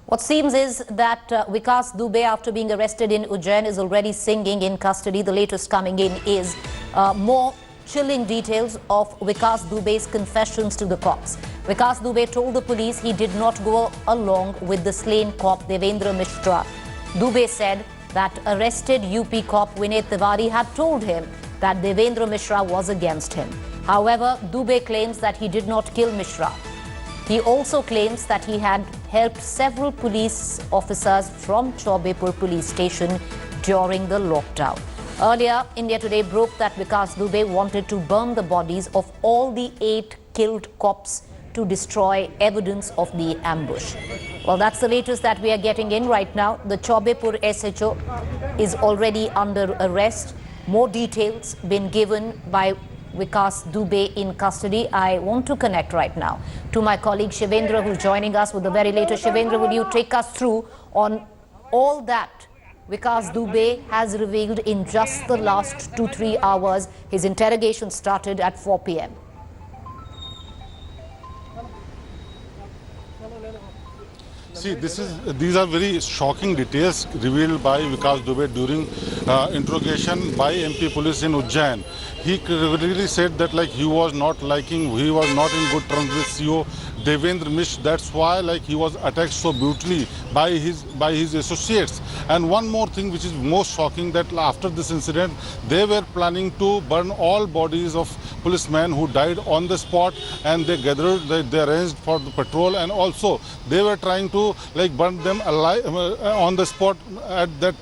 What seems is that Vikas Dubey, after being arrested in Ujjain, is already singing in custody. The latest coming in is more chilling details of Vikas Dubey's confessions to the cops. Vikas Dubey told the police he did not go along with the slain cop Devendra Mishra. Dubey said that arrested UP cop Vinay Tiwari had told him that Devendra Mishra was against him. However, Dubey claims that he did not kill Mishra. He also claims that he had helped several police officers from Chaubepur police station during the lockdown. Earlier, India Today broke that Vikas Dubey wanted to burn the bodies of all the 8 killed cops to destroy evidence of the ambush. Well, that's the latest that we are getting in right now. The Chaubepur SHO is already under arrest. More details been given by Vikas Dubey in custody. I want to connect right now to my colleague Shivendra, who's joining us with the very latest. Shivendra, will you take us through on all that Vikas Dubey has revealed in just the last 2-3 hours? His interrogation started at 4 p.m. See, these are very shocking details revealed by Vikas Dubey during interrogation by MP police in Ujjain. He clearly said that he was not in good terms with CEO Devendra Mishra. That's why he was attacked so brutally by his associates. And one more thing which is most shocking, that after this incident they were planning to burn all bodies of policemen who died on the spot, and they arranged for the patrol, and also they were trying to burn them alive on the spot at the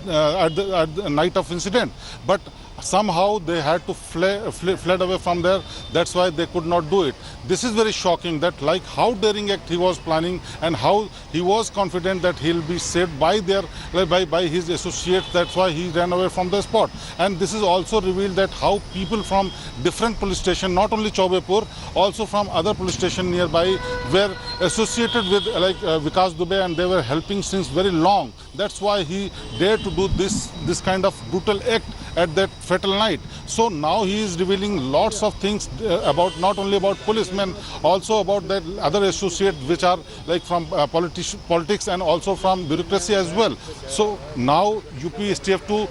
night of incident. But somehow they had to fled away from there. That's why they could not do it. This is very shocking, that how daring act he was planning, and how he was confident that he'll be saved by his associates. That's why he ran away from the spot. And this is also revealed that how people from different police stations, not only Chaubepur, also from other police stations nearby, were associated with Vikas Dubey, and they were helping since very long. That's why he dared to do this kind of brutal act at that fatal night. So now he is revealing lots of things about, not only about policemen, also about that other associates which are from politics and also from bureaucracy as well. So now UP STF to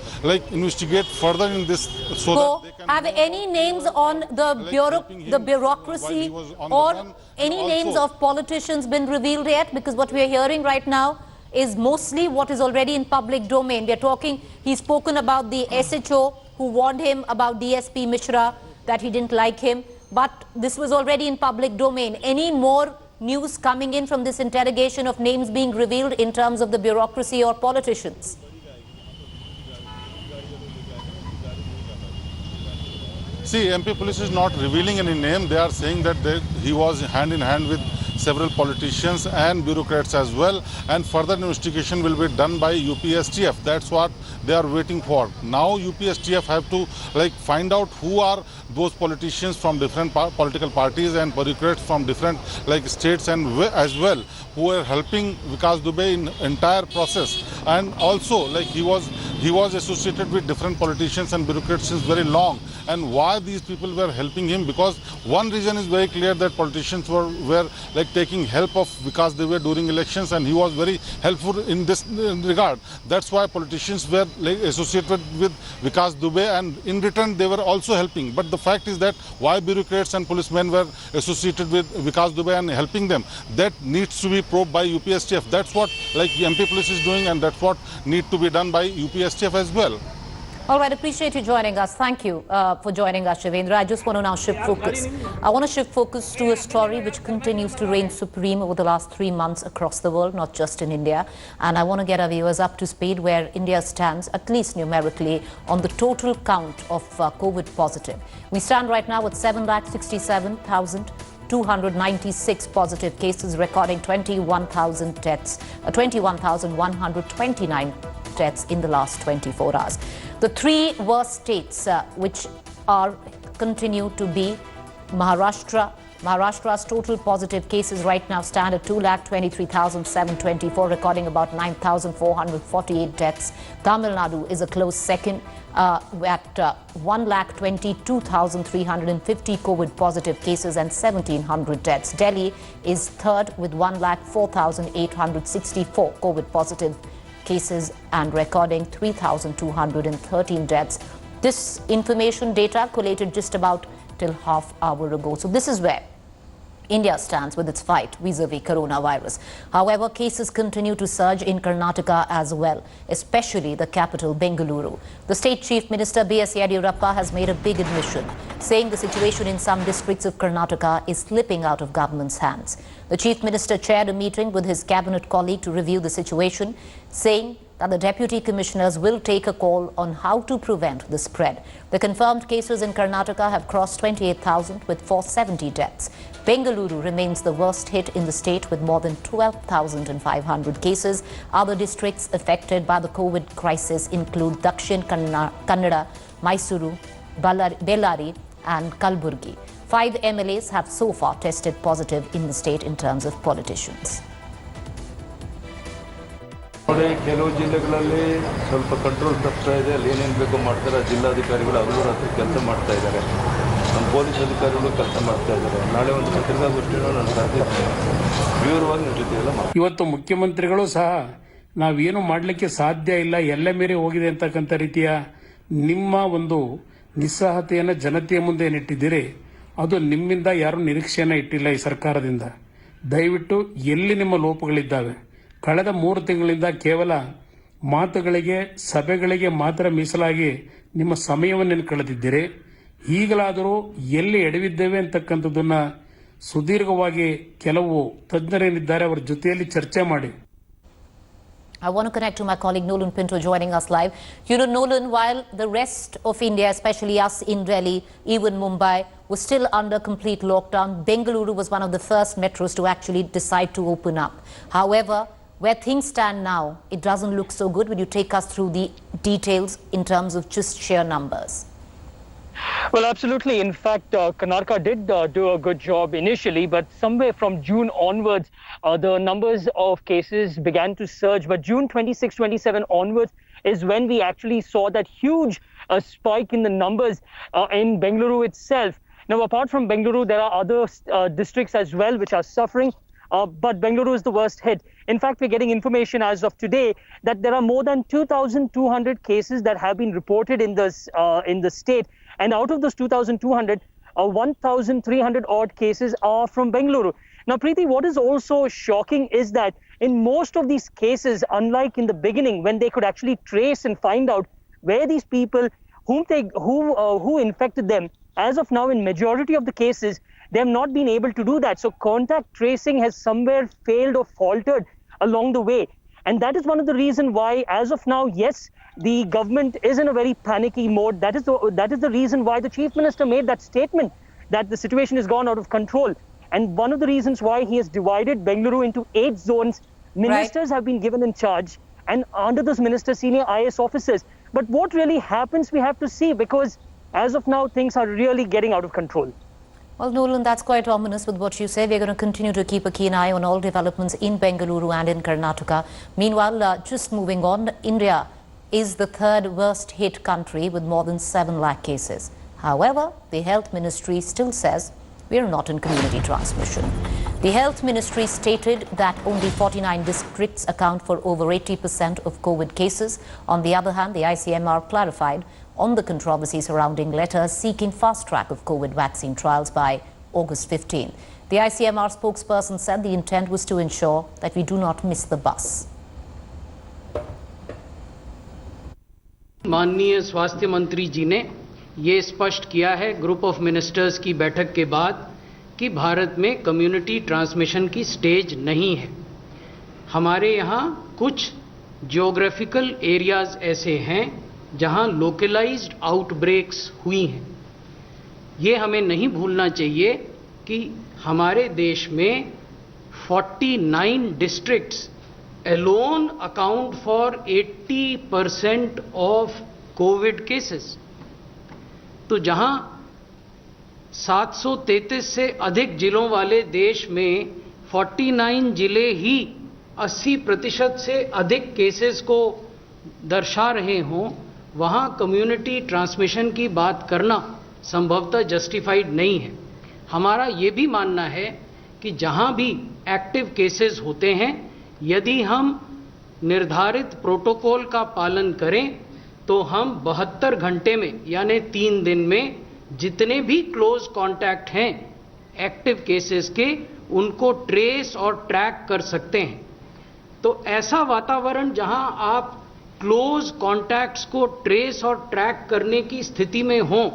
investigate further in this. So have any names on the bureaucracy or any names of politicians been revealed yet? Because what we are hearing right now is mostly what is already in public domain. We are talking, he's spoken about the SHO who warned him about DSP Mishra, that he didn't like him, but this was already in public domain. Any more news coming in from this interrogation of names being revealed in terms of the bureaucracy or politicians? See, MP police is not revealing any name. They are saying that he was hand in hand with several politicians and bureaucrats as well, and further investigation will be done by UPSTF. That's what they are waiting for. Now UPSTF have to find out who are those politicians from different political parties and bureaucrats from different states and as well, who are helping Vikas Dubey in entire process. And also he was associated with different politicians and bureaucrats since very long. And why these people were helping him? Because one reason is very clear, that politicians were taking help of Vikas Dubey during elections, and he was very helpful in this regard. That's why politicians were associated with Vikas Dubey, and in return they were also helping. But the fact is that why bureaucrats and policemen were associated with Vikas Dubey and helping them, that needs to be probed by UPSTF. That's what MP police is doing, and that's what need to be done by UPSTF as well. All right, appreciate you joining us. Thank you for joining us, Shivendra. I just want to now shift focus. I want to shift focus to a story which continues to reign supreme over the last 3 months across the world, not just in India. And I want to get our viewers up to speed where India stands, at least numerically, on the total count of COVID positive. We stand right now with 7,67,296 positive cases, recording 21,000 deaths, 21,129 deaths in the last 24 hours. The 3 worst states which continue to be Maharashtra, Maharashtra's total positive cases right now stand at 2,23,724, recording about 9,448 deaths. Tamil Nadu is a close second at 1,22,350 COVID positive cases and 1,700 deaths. Delhi is third with 1,04,864 COVID positive cases and recording 3,213 deaths. This information data collated just about till half hour ago. So this is where India stands with its fight vis-a-vis coronavirus. However, cases continue to surge in Karnataka as well, especially the capital, Bengaluru. The State Chief Minister B.S. Yediyurappa has made a big admission, saying the situation in some districts of Karnataka is slipping out of government's hands. The Chief Minister chaired a meeting with his cabinet colleague to review the situation, saying that the deputy commissioners will take a call on how to prevent the spread. The confirmed cases in Karnataka have crossed 28,000 with 470 deaths. Bengaluru remains the worst hit in the state with more than 12,500 cases. Other districts affected by the COVID crisis include Dakshin Kannada, Mysuru, Bellary and Kalburgi. 5 MLAs have so far tested positive in the state in terms of politicians. ನೋಡಿ ಕೆಲವು ಜಿಲ್ಲೆಗಳಲ್ಲಿ ಸ್ವಲ್ಪ control ತಪ್ತಾ ಇದೆ ಅಲ್ಲಿ ಏನೇನು ಬೇಕೋ ಮಾಡ್ತಾರೆ ಜಿಲ್ಲಾಧಿಕಾರಿಗಳು ಅವರು ರಾತ್ರಿ ಕೆಲಸ ಮಾಡ್ತಾ ಇದ್ದಾರೆ ನಮ್ಮ ಪೊಲೀಸ್ ಅಧಿಕಾರಿಗಳು ಕೆಲಸ ಮಾಡ್ತಾ ಇದ್ದಾರೆ ನಾಳೆ ಒಂದು ಪತ್ರಿಕಾಗೋಷ್ಠಿಯನ್ನು ನಾನು ಕರೆದಿದ್ದೇನೆ ವಿವರವಾಗಿ ನಿಮ್ಮ ಜೊತೆ ಎಲ್ಲ ಇವತ್ತು ಮುಖ್ಯಮಂತ್ರಿಗಳು ಸಹ ನಾವೇನು ಮಾಡಲಿಕ್ಕೆ ಸಾಧ್ಯ ಇಲ್ಲ ಎಲ್ಲ ಮೇರೆ ಹೋಗಿದೆ ಅಂತಕ್ಕಂಥ ರೀತಿಯ ನಿಮ್ಮ ಒಂದು ನಿಸ್ಸಹಾಯತೆಯನ್ನು ಜನತೆಯ ಮುಂದೆ ಏನಿಟ್ಟಿದ್ದೀರಿ ಅದು ನಿಮ್ಮಿಂದ ಯಾರೂ ನಿರೀಕ್ಷೆಯನ್ನು ಇಟ್ಟಿಲ್ಲ ಈ ಸರ್ಕಾರದಿಂದ. ದಯವಿಟ್ಟು ಎಲ್ಲಿ ನಿಮ್ಮ ಲೋಪಗಳಿದ್ದಾವೆ ಕಳೆದ 3 ತಿಂಗಳಿಂದ ಕೇವಲ ಮಾತುಗಳಿಗೆ ಸಭೆಗಳಿಗೆ ಮಾತ್ರ ಮೀಸಲಾಗಿ ನಿಮ್ಮ ಸಮಯವನ್ನು ಕಳೆದಿದ್ದೀರಿ. ಈಗಲಾದರೂ ಎಲ್ಲಿ ಎಡವಿದ್ದೇವೆ ಅಂತಕ್ಕಂಥದ್ದನ್ನು ಸುದೀರ್ಘವಾಗಿ ಕೆಲವು ತಜ್ಞರೇನಿದ್ದಾರೆ ಅವರ ಜೊತೆಯಲ್ಲಿ ಚರ್ಚೆ ಮಾಡಿ. I want to connect to my colleague Nolan Pinto joining us live. You know, Nolan, while the rest of India, especially us in Delhi, even Mumbai, was still under complete lockdown, Bengaluru was one of the first metros to actually decide to open up. However, where things stand now, it doesn't look so good. Will you take us through the details in terms of just sheer numbers? Well, absolutely. In fact, Karnataka did do a good job initially, but somewhere from June onwards, the numbers of cases began to surge. But June 26, 27 onwards is when we actually saw that huge spike in the numbers in Bengaluru itself. Now, apart from Bengaluru, there are other districts as well which are suffering. But Bengaluru is the worst hit. In fact, we're getting information as of today that there are more than 2,200 cases that have been reported in the state. And out of those 2,200, 1,300 odd cases are from Bengaluru. Now, Preeti, what is also shocking is that in most of these cases, unlike in the beginning, when they could actually trace and find out where these people who infected them, as of now, in majority of the cases, they have not been able to do that. So contact tracing has somewhere failed or faltered along the way. And that is one of the reasons why, as of now, yes, the government is in a very panicky mode. That is the reason why the Chief Minister made that statement that the situation has gone out of control. And one of the reasons why he has divided Bengaluru into 8 zones. Ministers have been given in charge, and under those ministers, senior IAS officers. But what really happens, we have to see, because as of now, things are really getting out of control. Well, Nolan, that's quite ominous with what you say. We're going to continue to keep a keen eye on all developments in Bengaluru and in Karnataka. Meanwhile, just moving on, India is the third worst hit country with more than 7 lakh cases. However, the Health Ministry still says we are not in community transmission. The Health Ministry stated that only 49 districts account for over 80% of COVID cases. On the other hand, the ICMR clarified on the controversy surrounding letters seeking fast track of COVID vaccine trials by August 15. The ICMR spokesperson said the intent was to ensure that we do not miss the bus. माननीय स्वास्थ्य मंत्री जी ने ये स्पष्ट किया है group of ministers की बैठक के बाद कि भारत में कम्युनिटी ट्रांसमिशन की स्टेज नहीं है. हमारे यहाँ कुछ ज्योग्राफिकल एरियाज ऐसे हैं जहां लोकलाइज्ड आउटब्रेक्स हुई हैं. ये हमें नहीं भूलना चाहिए कि हमारे देश में 49 districts alone account for 80% of Covid cases. तो जहां 733 से अधिक जिलों वाले देश में 49 जिले ही 80% से अधिक केसेस को दर्शा रहे हों, वहाँ कम्युनिटी ट्रांसमिशन की बात करना संभवतः जस्टिफाइड नहीं है। हमारा ये भी मानना है कि जहाँ भी एक्टिव केसेस होते हैं, यदि हम निर्धारित प्रोटोकॉल का पालन करें तो हम 72 घंटे में यानी 3 दिन में जितने भी क्लोज कॉन्टैक्ट हैं एक्टिव केसेस के, उनको ट्रेस और ट्रैक कर सकते हैं। तो ऐसा वातावरण जहां आप क्लोज कॉन्टैक्ट्स को ट्रेस और ट्रैक करने की स्थिति में हों,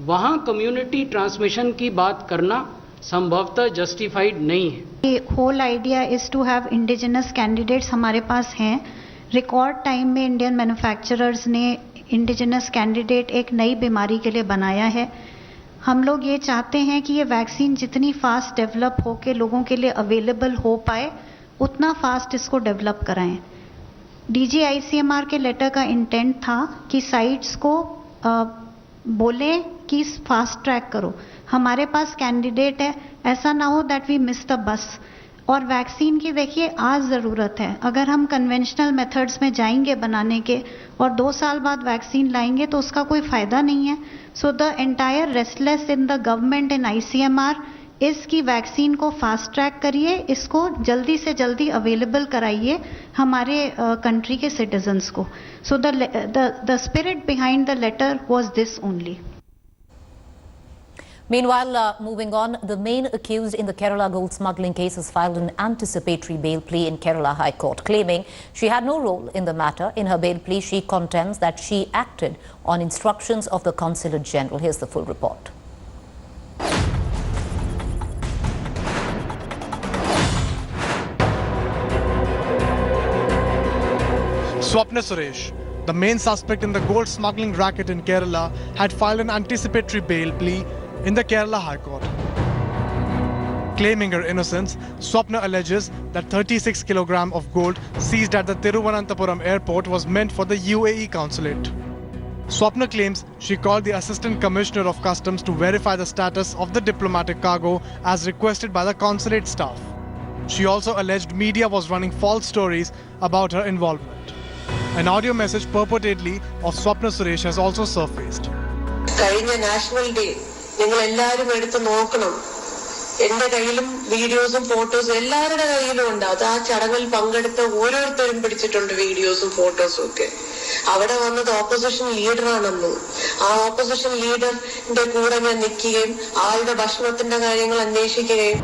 वहां कम्युनिटी ट्रांसमिशन की बात करना संभवतः जस्टिफाइड नहीं है। Whole idea is to have indigenous candidates हमारे पास हैं। रिकॉर्ड टाइम में इंडियन मैन्युफैक्चरर्स ने इंडिजिनस कैंडिडेट एक नई बीमारी के लिए बनाया है। हम लोग ये चाहते हैं कि ये वैक्सीन जितनी फास्ट डेवलप हो के लोगों के लिए अवेलेबल हो पाए, उतना फास्ट इसको डेवलप कराएं। DGICMR के लेटर का इंटेंट था कि साइट्स को बोलें कि फास्ट ट्रैक करो। हमारे पास कैंडिडेट है, ऐसा ना हो that we miss the bus. और वैक्सीन की देखिए आज ज़रूरत है। अगर हम कन्वेंशनल मेथड्स में जाएंगे बनाने के और 2 साल बाद वैक्सीन लाएंगे तो उसका कोई फ़ायदा नहीं है। So the entire restless in the government in ICMR इसकी वैक्सीन को फास्ट ट्रैक करिए, इसको जल्दी से जल्दी अवेलेबल कराइए हमारे कंट्री के सिटीजन्स को। So the spirit behind the letter was this only. Meanwhile, moving on, the main accused in the Kerala gold smuggling case has filed an anticipatory bail plea in Kerala High Court, claiming she had no role in the matter. In her bail plea, she contends that she acted on instructions of the Consulate General. Here's the full report. Swapna Suresh, the main suspect in the gold smuggling racket in Kerala, had filed an anticipatory bail plea in the Kerala High Court. Claiming her innocence, Swapna alleges that 36 kg of gold seized at the Thiruvananthapuram airport was meant for the UAE consulate. Swapna claims she called the Assistant Commissioner of Customs to verify the status of the diplomatic cargo as requested by the consulate staff. She also alleged media was running false stories about her involvement. An audio message purportedly of Swapna Suresh has also surfaced. കഴിഞ്ഞ national day നിങ്ങൾ എല്ലാവരും എടുത്ത് നോക്കണം. എന്റെ കയ്യിലും വീഡിയോസും ഫോട്ടോസും എല്ലാവരുടെ കയ്യിലും ഉണ്ട്. അത് ആ ചടങ്ങിൽ പങ്കെടുത്ത ഓരോരുത്തരും പിടിച്ചിട്ടുണ്ട് വീഡിയോസും ഫോട്ടോസും ഒക്കെ. അവിടെ വന്നത് ഓപ്പോസിഷൻ ലീഡറാണെന്ന്. ആ ഓപ്പോസിഷൻ ലീഡറിന്റെ കൂടെ ഞാൻ നിൽക്കുകയും ആളുടെ ഭക്ഷണത്തിന്റെ കാര്യങ്ങൾ അന്വേഷിക്കുകയും.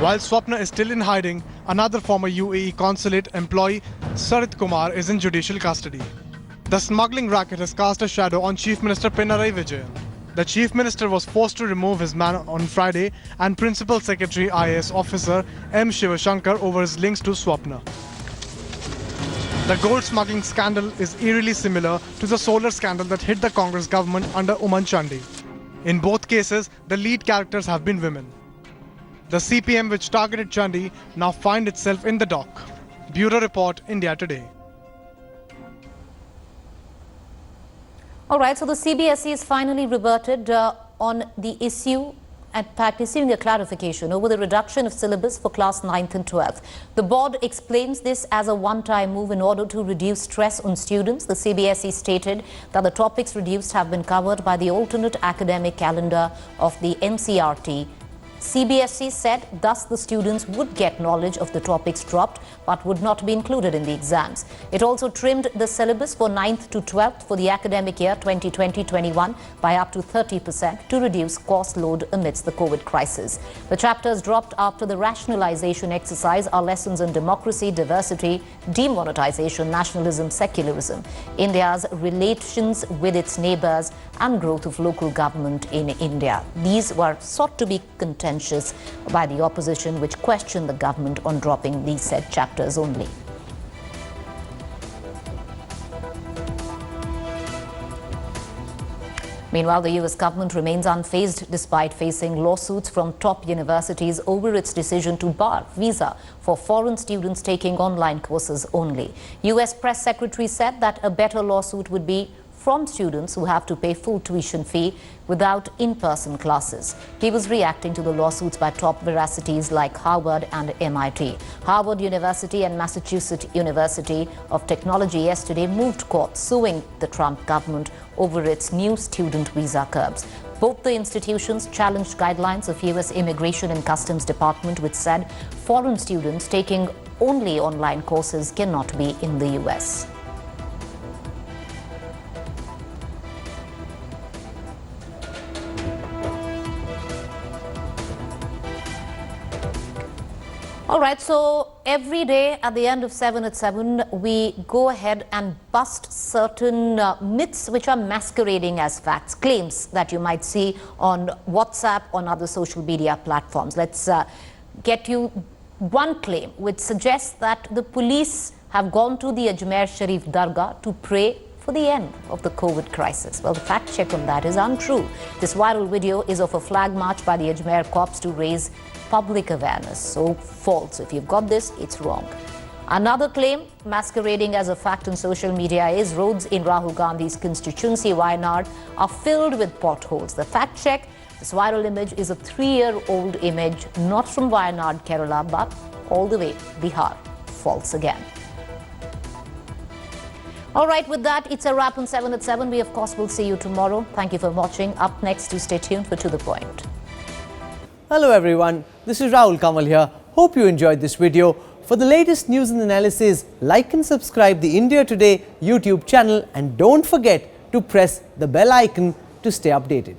While Swapna is still in hiding, another former UAE consulate employee, Sarit Kumar, is in judicial custody. The smuggling racket has cast a shadow on Chief Minister Pinarayi Vijayan. The Chief Minister was forced to remove his man on Friday and Principal Secretary IAS officer M. Shivashankar over his links to Swapna. The gold smuggling scandal is eerily similar to the solar scandal that hit the Congress government under Oommen Chandy. In both cases, the lead characters have been women. The CPM which targeted Chandy now finds itself in the dock. Bureau Report, India Today. All right, so the CBSE has finally reverted on the issue and issuing a clarification over the reduction of syllabus for class 9th and 12th. The board explains this as a one-time move in order to reduce stress on students. The CBSE stated that the topics reduced have been covered by the alternate academic calendar of the NCERT. CBSE said thus the students would get knowledge of the topics dropped but would not be included in the exams. It also trimmed the syllabus for 9th to 12th for the academic year 2020-21 by up to 30% to reduce course load amidst the COVID crisis. The chapters dropped after the rationalization exercise are lessons on democracy, diversity, demonetization, nationalism, secularism, India's relations with its neighbors and growth of local government in India. These were sought to be contentious by the opposition, which questioned the government on dropping these said chapters only. Meanwhile, the US government remains unfazed despite facing lawsuits from top universities over its decision to bar visa for foreign students taking online courses only. US Press Secretary said that a better lawsuit would be from students who have to pay full tuition fee without in-person classes. He was reacting to the lawsuits by top veracities like Harvard and MIT. Harvard University and Massachusetts University of Technology yesterday moved court suing the Trump government over its new student visa curbs. Both the institutions challenged guidelines of U.S. Immigration and Customs Department, which said foreign students taking only online courses cannot be in the U.S. All right, so every day at the end of 7 at 7, we go ahead and bust certain myths which are masquerading as facts, claims that you might see on WhatsApp, on other social media platforms. Let's get you one claim which suggests that the police have gone to the Ajmer Sharif Dargah to pray for the end of the COVID crisis. Well, the fact check on that is untrue. This viral video is of a flag march by the Ajmer cops to raise public awareness. So false. If you've got this, it's wrong. Another claim masquerading as a fact on social media is roads in Rahul Gandhi's constituency, Wayanad, are filled with potholes. The fact check, this viral image is a 3-year-old image, not from Wayanad, Kerala, but all the way Bihar. False again. All right, with that, it's a wrap on 7 at 7. We, of course, will see you tomorrow. Thank you for watching. Up next, to stay tuned for To The Point. Hello everyone, this is Rahul Kamal here. Hope you enjoyed this video. For the latest news and analysis, like and subscribe the India Today YouTube channel and don't forget to press the bell icon to stay updated.